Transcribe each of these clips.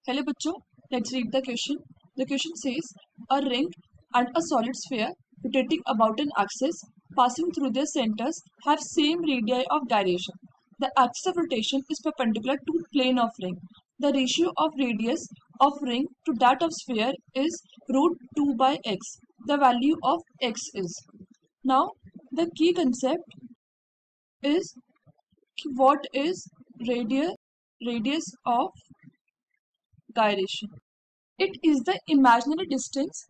Hello bachcho, let's read the question. The question says a ring and a solid sphere rotating about an axis passing through their centers have same radii of gyration. The axis of rotation is perpendicular to plane of ring. The ratio of radius of ring to that of sphere is root 2 by x. The value of x is. Now the key concept is what is radius of gyration. It is the imaginary distance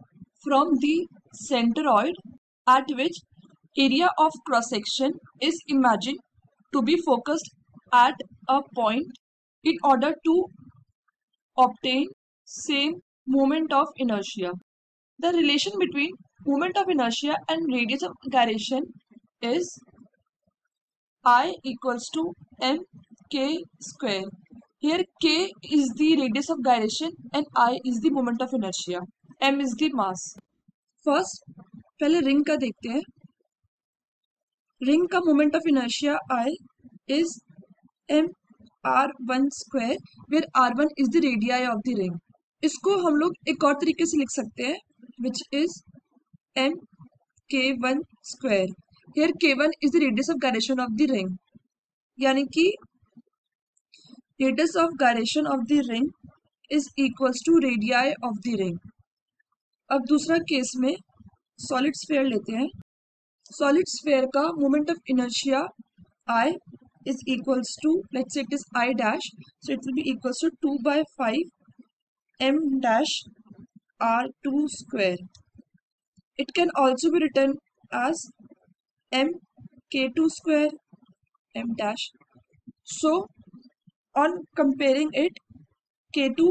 from the centroid at which area of cross section is imagined to be focused at a point in order to obtain same moment of inertia. The relation between moment of inertia and radius of gyration is I equals to mk square. Here k is the radius of gyration and I is the moment of inertia. M is the mass. First पहले ring का देखते हैं. Ring का moment of inertia I is M R one square where R one is the radii of the ring. इसको हम लोग एक और तरीके से लिख सकते हैं which is M K one square. Here K one is the radius of gyration of the ring, यानी कि radius of gyration of the ring is equals to radii of the ring. अब दूसरा केस में solid sphere लेते हैं. Solid sphere का moment of inertia I is equals to, let's say it is I dash, so it will be equals to 2 by 5 m dash r2 square. It can also be written as m k2 square m dash. So on comparing it, k2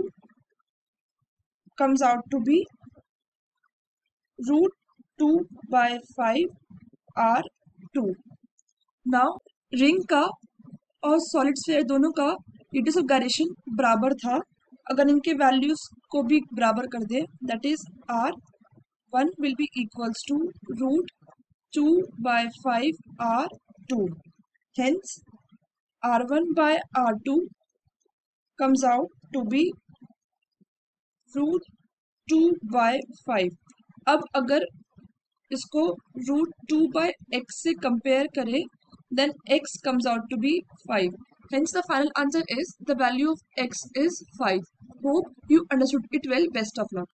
comes out to be root 2 by 5 r2. Now ring का और solid sphere दोनों का radius of gyration बराबर था. अगर इनके values को भी बराबर कर दे, that is R one will be equals to root 2 by 5 R 2. Hence R one by R 2 comes out to be root 2 by 5. अब अगर इसको रूट 2 बाय एक्स से कंपेयर करें, then x comes out to be 5. Hence the final answer is the value of x is 5. Hope you understood it well. Best of luck.